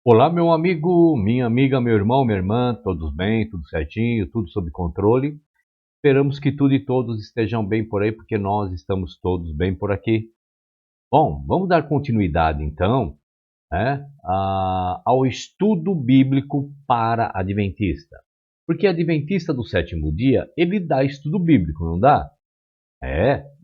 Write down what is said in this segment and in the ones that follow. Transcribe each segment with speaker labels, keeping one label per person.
Speaker 1: Olá, meu amigo, minha amiga, meu irmão, minha irmã, todos bem, tudo certinho, tudo sob controle. Esperamos que tudo e todos estejam bem por aí, porque nós estamos todos bem por aqui. Bom, vamos dar continuidade então, ao estudo bíblico para adventista. Porque adventista do sétimo dia, ele dá estudo bíblico, não dá?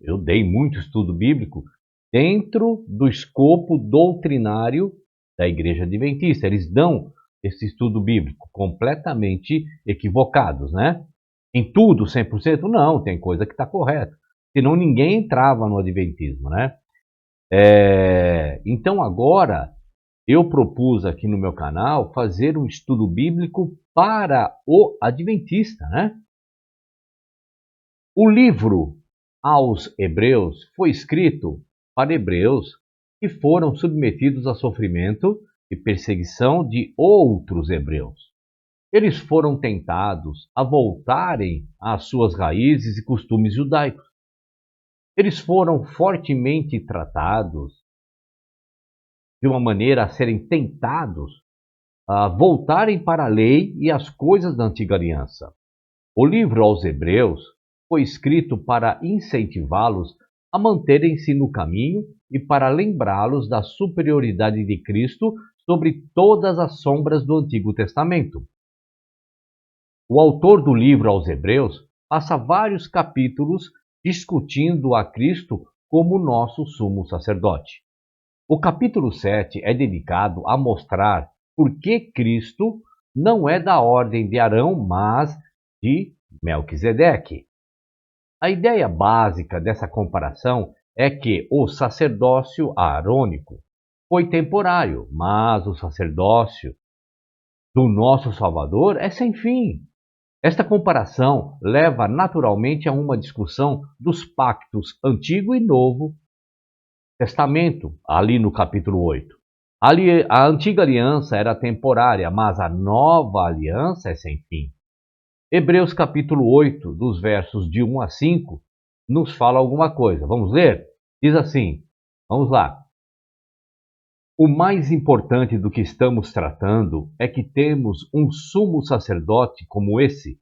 Speaker 1: Eu dei muito estudo bíblico dentro do escopo doutrinário da Igreja Adventista. Eles dão esse estudo bíblico completamente equivocados, né? Em tudo, 100%? Não, tem coisa que está correta. Senão ninguém entrava no Adventismo, né? Então agora eu propus aqui no meu canal fazer um estudo bíblico para o Adventista, né? O livro aos Hebreus foi escrito para hebreus que foram submetidos a sofrimento e perseguição de outros hebreus. Eles foram tentados a voltarem às suas raízes e costumes judaicos. Eles foram fortemente tratados de uma maneira a serem tentados a voltarem para a lei e as coisas da antiga aliança. O livro aos Hebreus foi escrito para incentivá-los a manterem-se no caminho e para lembrá-los da superioridade de Cristo sobre todas as sombras do Antigo Testamento. O autor do livro aos Hebreus passa vários capítulos discutindo a Cristo como nosso sumo sacerdote. O capítulo 7 é dedicado a mostrar por que Cristo não é da ordem de Arão, mas de Melquisedeque. A ideia básica dessa comparação é que o sacerdócio aarônico foi temporário, mas o sacerdócio do nosso Salvador é sem fim. Esta comparação leva naturalmente a uma discussão dos pactos Antigo e Novo Testamento, ali no capítulo 8. Ali, a antiga aliança era temporária, mas a nova aliança é sem fim. Hebreus capítulo 8, dos versos de 1 a 5, nos fala alguma coisa. Vamos ler? Diz assim, vamos lá. O mais importante do que estamos tratando é que temos um sumo sacerdote como esse,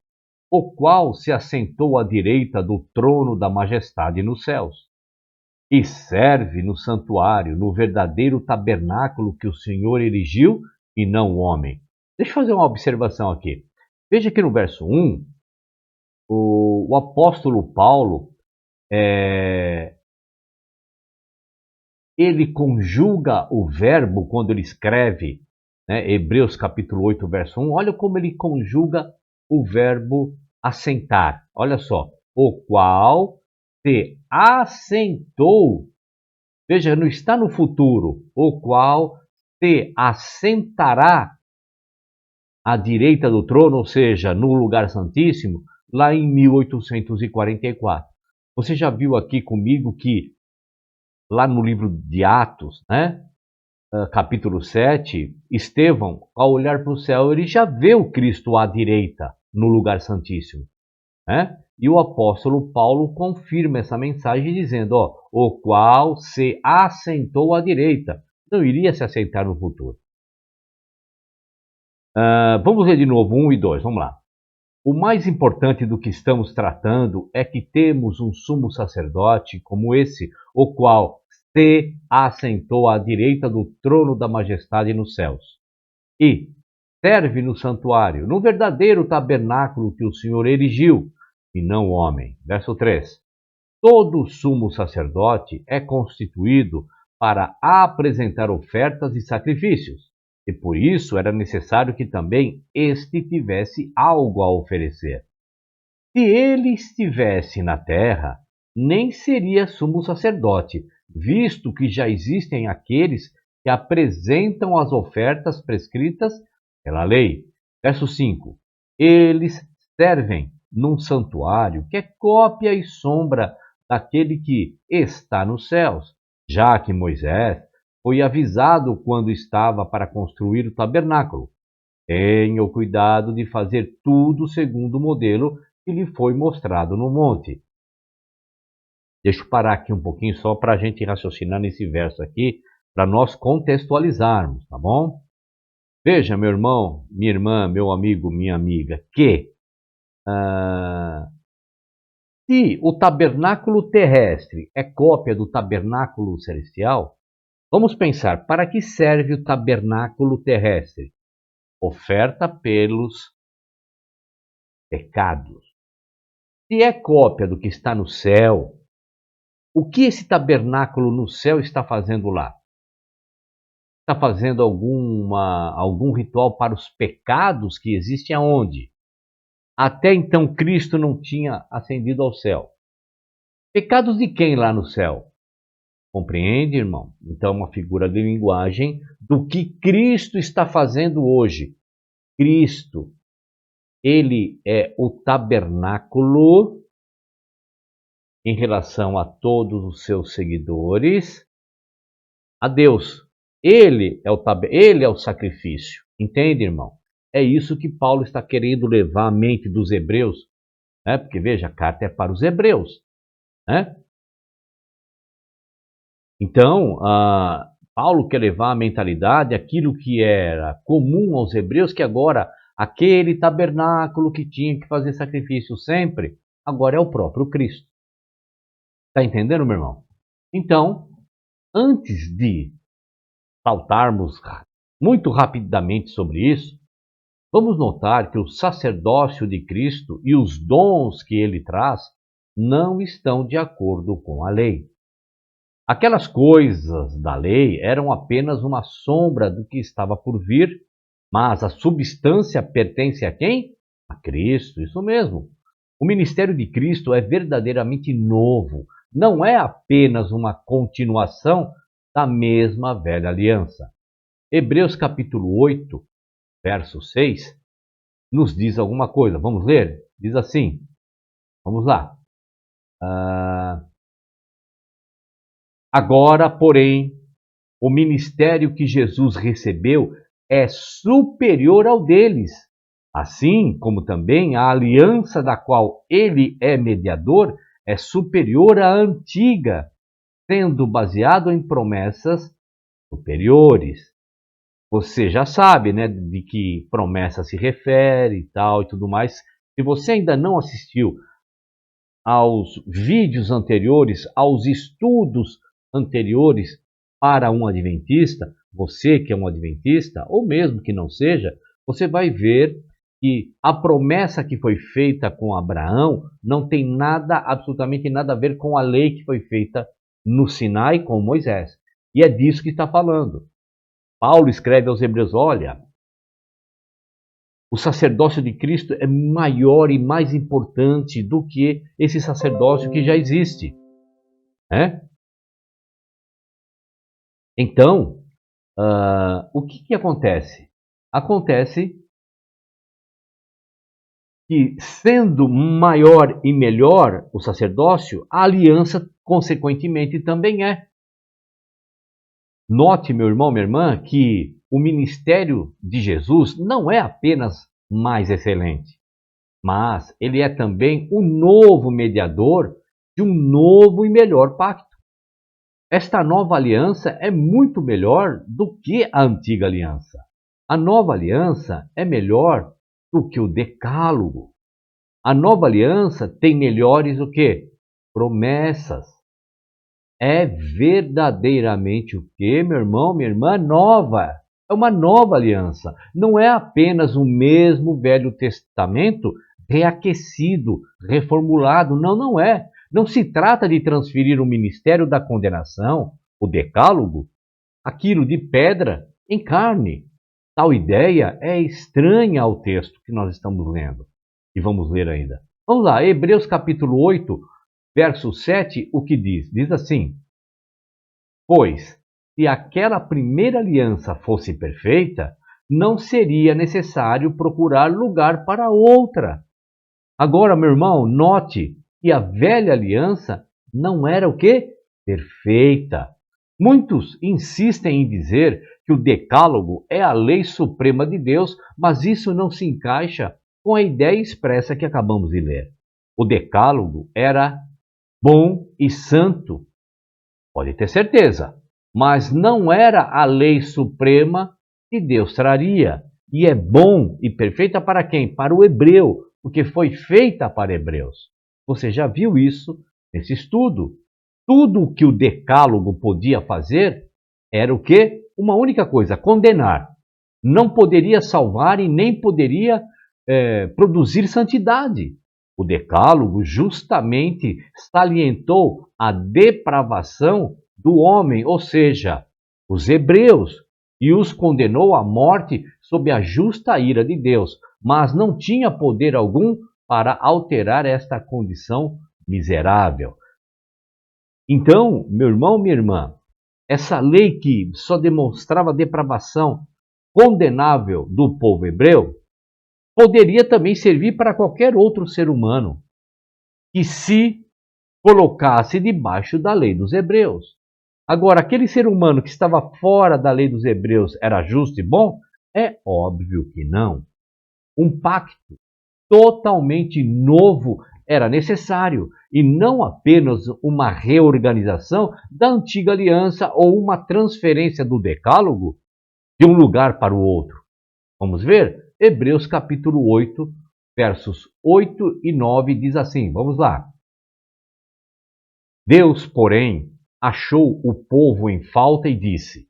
Speaker 1: o qual se assentou à direita do trono da majestade nos céus, e serve no santuário, no verdadeiro tabernáculo que o Senhor erigiu e não o homem. Deixa eu fazer uma observação aqui. Veja que no verso 1, o apóstolo Paulo, ele conjuga o verbo quando ele escreve, né, Hebreus capítulo 8, verso 1, olha como ele conjuga o verbo assentar. Olha só, o qual se assentou, veja, não está no futuro, o qual se assentará à direita do trono, ou seja, no lugar santíssimo, lá em 1844. Você já viu aqui comigo que lá no livro de Atos, né, capítulo 7, Estevão, ao olhar para o céu, ele já vê o Cristo à direita, no lugar santíssimo, né? E o apóstolo Paulo confirma essa mensagem dizendo, ó, o qual se assentou à direita. Não iria se assentar no futuro. Vamos ler de novo 1 e 2, vamos lá. O mais importante do que estamos tratando é que temos um sumo sacerdote como esse, o qual se assentou à direita do trono da majestade nos céus e serve no santuário, no verdadeiro tabernáculo que o Senhor erigiu, e não o homem. Verso 3. Todo sumo sacerdote é constituído para apresentar ofertas e sacrifícios, e por isso era necessário que também este tivesse algo a oferecer. Se ele estivesse na terra, nem seria sumo sacerdote, visto que já existem aqueles que apresentam as ofertas prescritas pela lei. Verso 5. Eles servem num santuário que é cópia e sombra daquele que está nos céus, já que Moisés foi avisado quando estava para construir o tabernáculo. Tenha o cuidado de fazer tudo segundo o modelo que lhe foi mostrado no monte. Deixa eu parar aqui um pouquinho só para a gente raciocinar nesse verso aqui, para nós contextualizarmos, tá bom? Veja, meu irmão, minha irmã, meu amigo, minha amiga, que se o tabernáculo terrestre é cópia do tabernáculo celestial, vamos pensar, para que serve o tabernáculo terrestre? Oferta pelos pecados. Se é cópia do que está no céu, o que esse tabernáculo no céu está fazendo lá? Está fazendo algum ritual para os pecados que existem aonde? Até então Cristo não tinha ascendido ao céu. Pecados de quem lá no céu? Compreende, irmão? Então, é uma figura de linguagem do que Cristo está fazendo hoje. Cristo, ele é o tabernáculo em relação a todos os seus seguidores, a Deus. Ele é o sacrifício. Entende, irmão? É isso que Paulo está querendo levar à mente dos hebreus, né? Porque veja, a carta é para os hebreus, né? Então, Paulo quer levar a mentalidade, aquilo que era comum aos hebreus, que agora aquele tabernáculo que tinha que fazer sacrifício sempre, agora é o próprio Cristo. Está entendendo, meu irmão? Então, antes de saltarmos muito rapidamente sobre isso, vamos notar que o sacerdócio de Cristo e os dons que ele traz não estão de acordo com a lei. Aquelas coisas da lei eram apenas uma sombra do que estava por vir, mas a substância pertence a quem? A Cristo, isso mesmo. O ministério de Cristo é verdadeiramente novo, não é apenas uma continuação da mesma velha aliança. Hebreus capítulo 8, verso 6, nos diz alguma coisa. Vamos ler? Diz assim, vamos lá. Agora, porém, o ministério que Jesus recebeu é superior ao deles, assim como também a aliança da qual ele é mediador é superior à antiga, sendo baseado em promessas superiores. Você já sabe, né, de que promessa se refere e tal e tudo mais. Se você ainda não assistiu aos vídeos anteriores, aos estudos anteriores para um adventista, você que é um adventista, ou mesmo que não seja, você vai ver que a promessa que foi feita com Abraão não tem nada, absolutamente nada a ver com a lei que foi feita no Sinai com Moisés. E é disso que está falando. Paulo escreve aos Hebreus, olha, o sacerdócio de Cristo é maior e mais importante do que esse sacerdócio que já existe, né? Então, o que acontece? Acontece que, sendo maior e melhor o sacerdócio, a aliança, consequentemente, também é. Note, meu irmão, minha irmã, que o ministério de Jesus não é apenas mais excelente, mas ele é também o novo mediador de um novo e melhor pacto. Esta nova aliança é muito melhor do que a antiga aliança. A nova aliança é melhor do que o decálogo. A nova aliança tem melhores o quê? Promessas. É verdadeiramente o quê, meu irmão, minha irmã? Nova. É uma nova aliança. Não é apenas o mesmo Velho Testamento reaquecido, reformulado. Não, não é. Não se trata de transferir o ministério da condenação, o decálogo, aquilo de pedra, em carne. Tal ideia é estranha ao texto que nós estamos lendo. E vamos ler ainda. Vamos lá, Hebreus capítulo 8, verso 7, o que diz? Diz assim, pois, se aquela primeira aliança fosse perfeita, não seria necessário procurar lugar para outra. Agora, meu irmão, note que a velha aliança não era o quê? Perfeita. Muitos insistem em dizer que o decálogo é a lei suprema de Deus, mas isso não se encaixa com a ideia expressa que acabamos de ler. O decálogo era bom e santo, pode ter certeza, mas não era a lei suprema que Deus traria. E é bom e perfeita para quem? Para o hebreu, porque foi feita para hebreus. Você já viu isso nesse estudo. Tudo o que o decálogo podia fazer era o quê? Uma única coisa, condenar. Não poderia salvar e nem poderia produzir santidade. O decálogo justamente salientou a depravação do homem, ou seja, os hebreus, e os condenou à morte sob a justa ira de Deus, mas não tinha poder algum para alterar esta condição miserável. Então, meu irmão, minha irmã, essa lei que só demonstrava a depravação condenável do povo hebreu, poderia também servir para qualquer outro ser humano que se colocasse debaixo da lei dos hebreus. Agora, aquele ser humano que estava fora da lei dos hebreus era justo e bom? É óbvio que não. Um pacto totalmente novo era necessário, e não apenas uma reorganização da antiga aliança ou uma transferência do decálogo de um lugar para o outro. Vamos ver? Hebreus capítulo 8, versos 8 e 9 diz assim, vamos lá. Deus, porém, achou o povo em falta e disse: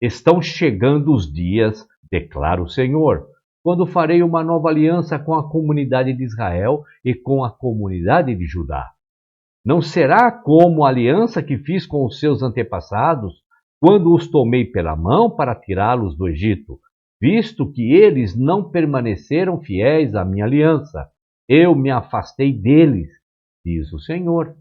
Speaker 1: Estão chegando os dias, declara o Senhor, quando farei uma nova aliança com a comunidade de Israel e com a comunidade de Judá. Não será como a aliança que fiz com os seus antepassados, quando os tomei pela mão para tirá-los do Egito, visto que eles não permaneceram fiéis à minha aliança. Eu me afastei deles, diz o Senhor.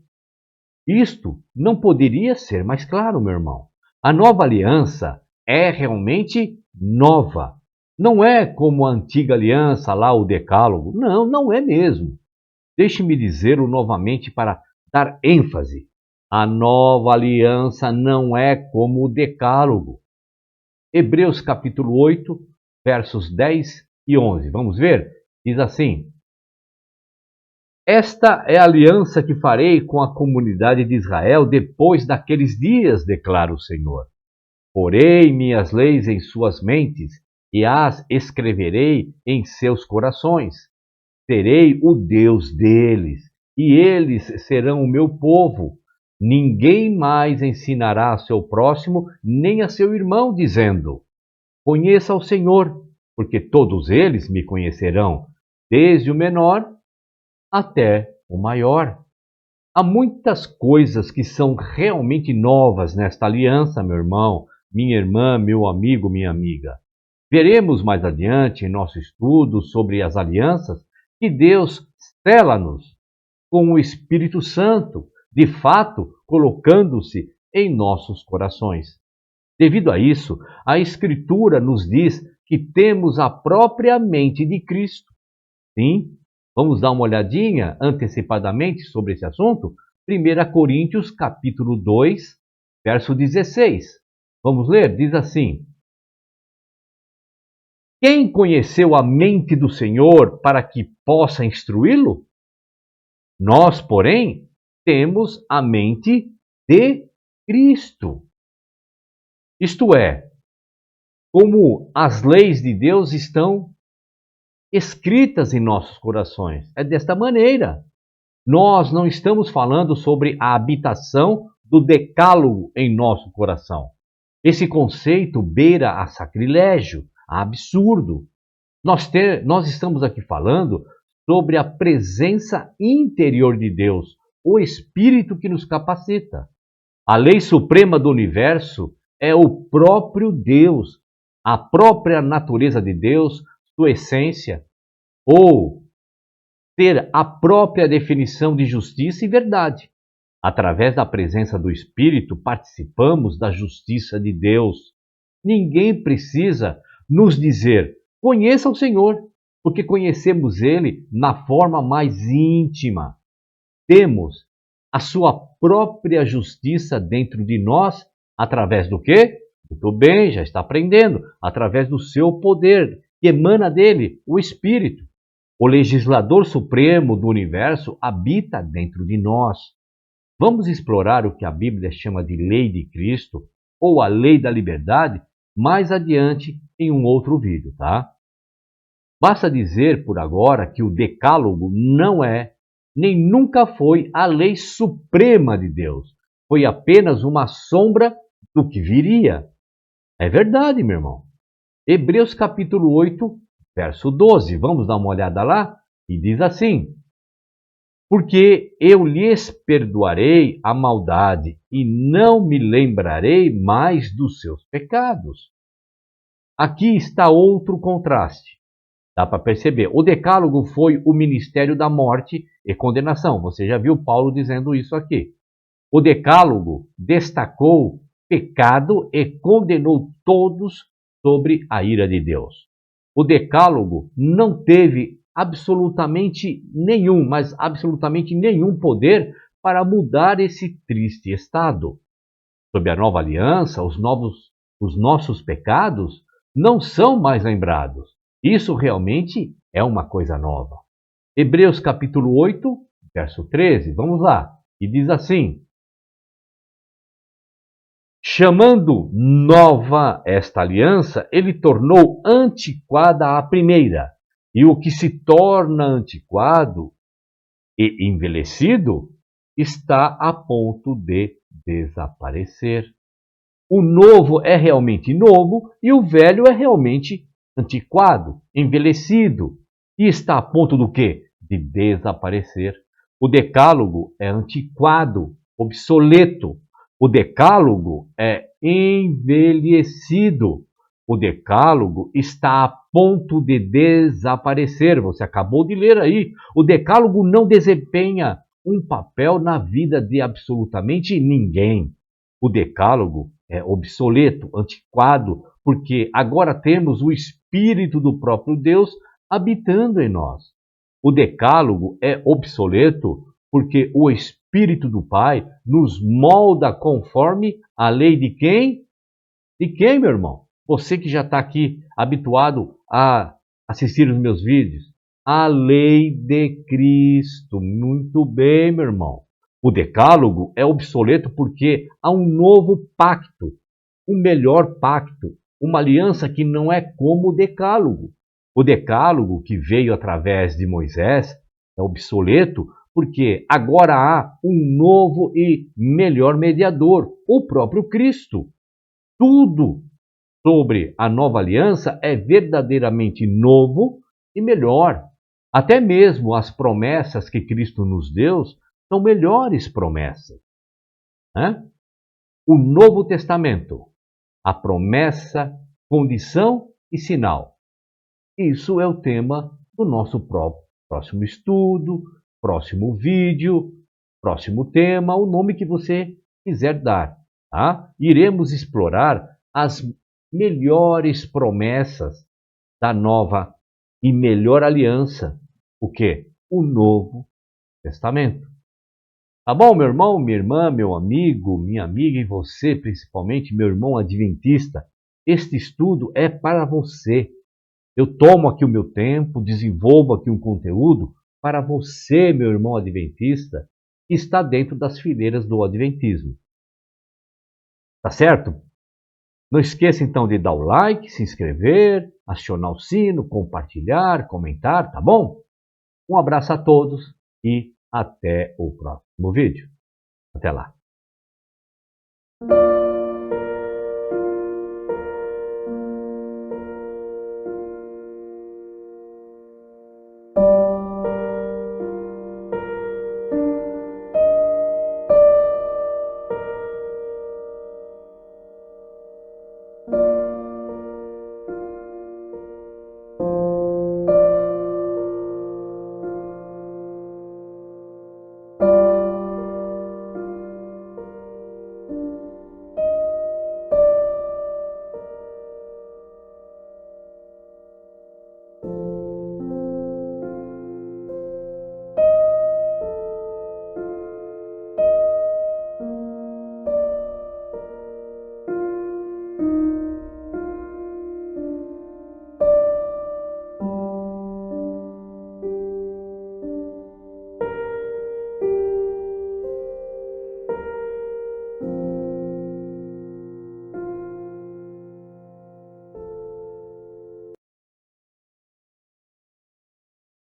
Speaker 1: Isto não poderia ser mais claro, meu irmão. A nova aliança é realmente nova. Não é como a antiga aliança, lá o decálogo. Não, não é mesmo. Deixe-me dizê-lo novamente para dar ênfase. A nova aliança não é como o decálogo. Hebreus capítulo 8, versos 10 e 11. Vamos ver? Diz assim: Esta é a aliança que farei com a comunidade de Israel depois daqueles dias, declara o Senhor. Porei minhas leis em suas mentes e as escreverei em seus corações. Serei o Deus deles e eles serão o meu povo. Ninguém mais ensinará a seu próximo nem a seu irmão, dizendo: Conheça o Senhor, porque todos eles me conhecerão, desde o menor até o maior. Há muitas coisas que são realmente novas nesta aliança, meu irmão, minha irmã, meu amigo, minha amiga. Veremos mais adiante em nosso estudo sobre as alianças que Deus sela-nos com o Espírito Santo, de fato, colocando-se em nossos corações. Devido a isso, a Escritura nos diz que temos a própria mente de Cristo. Sim, vamos dar uma olhadinha antecipadamente sobre esse assunto? 1 Coríntios capítulo 2, verso 16. Vamos ler? Diz assim: Quem conheceu a mente do Senhor para que possa instruí-lo? Nós, porém, temos a mente de Cristo. Isto é, como as leis de Deus estão escritas em nossos corações. É desta maneira. Nós não estamos falando sobre a habitação do decálogo em nosso coração. Esse conceito beira a sacrilégio, a absurdo. Nós estamos aqui falando sobre a presença interior de Deus, o Espírito que nos capacita. A lei suprema do universo é o próprio Deus, a própria natureza de Deus, sua essência, ou ter a própria definição de justiça e verdade. Através da presença do Espírito, participamos da justiça de Deus. Ninguém precisa nos dizer: conheça o Senhor, porque conhecemos Ele na forma mais íntima. Temos a sua própria justiça dentro de nós, através do quê? Muito bem, já está aprendendo. Através do seu poder, que emana dele, o Espírito. O legislador supremo do universo habita dentro de nós. Vamos explorar o que a Bíblia chama de lei de Cristo, ou a lei da liberdade, mais adiante em um outro vídeo, tá? Basta dizer por agora que o Decálogo não é, nem nunca foi a lei suprema de Deus. Foi apenas uma sombra do que viria. É verdade, meu irmão. Hebreus capítulo 8, verso 12. Vamos dar uma olhada lá? E diz assim: porque eu lhes perdoarei a maldade e não me lembrarei mais dos seus pecados. Aqui está outro contraste. Dá para perceber. O decálogo foi o ministério da morte e condenação. Você já viu Paulo dizendo isso aqui. O decálogo destacou pecado e condenou todos sobre a ira de Deus. O decálogo não teve absolutamente nenhum, mas absolutamente nenhum poder para mudar esse triste estado. Sob a nova aliança, os nossos pecados não são mais lembrados. Isso realmente é uma coisa nova. Hebreus capítulo 8, verso 13, vamos lá. E diz assim: chamando nova esta aliança, ele tornou antiquada a primeira. E o que se torna antiquado e envelhecido está a ponto de desaparecer. O novo é realmente novo e o velho é realmente antiquado, envelhecido. E está a ponto do quê? De desaparecer. O decálogo é antiquado, obsoleto. O decálogo é envelhecido. O decálogo está a ponto de desaparecer. Você acabou de ler aí. O decálogo não desempenha um papel na vida de absolutamente ninguém. O decálogo é obsoleto, antiquado, porque agora temos o Espírito do próprio Deus habitando em nós. O decálogo é obsoleto porque o Espírito do Pai nos molda conforme a lei de quem? De quem, meu irmão? Você que já está aqui habituado a assistir os meus vídeos. A lei de Cristo. Muito bem, meu irmão. O decálogo é obsoleto porque há um novo pacto, um melhor pacto, uma aliança que não é como o decálogo. O decálogo que veio através de Moisés é obsoleto porque agora há um novo e melhor mediador, o próprio Cristo. Tudo sobre a nova aliança é verdadeiramente novo e melhor. Até mesmo as promessas que Cristo nos deu são melhores promessas. Né? O Novo Testamento, a promessa, condição e sinal. Isso é o tema do nosso próximo estudo, próximo vídeo, próximo tema, o nome que você quiser dar. Tá? Iremos explorar as melhores promessas da nova e melhor aliança. O quê? O Novo Testamento. Tá bom, meu irmão, minha irmã, meu amigo, minha amiga e você, principalmente, meu irmão adventista, este estudo é para você. Eu tomo aqui o meu tempo, desenvolvo aqui um conteúdo para você, meu irmão adventista, que está dentro das fileiras do adventismo. Tá certo? Não esqueça então de dar o like, se inscrever, acionar o sino, compartilhar, comentar, tá bom? Um abraço a todos e até o próximo vídeo. Até lá.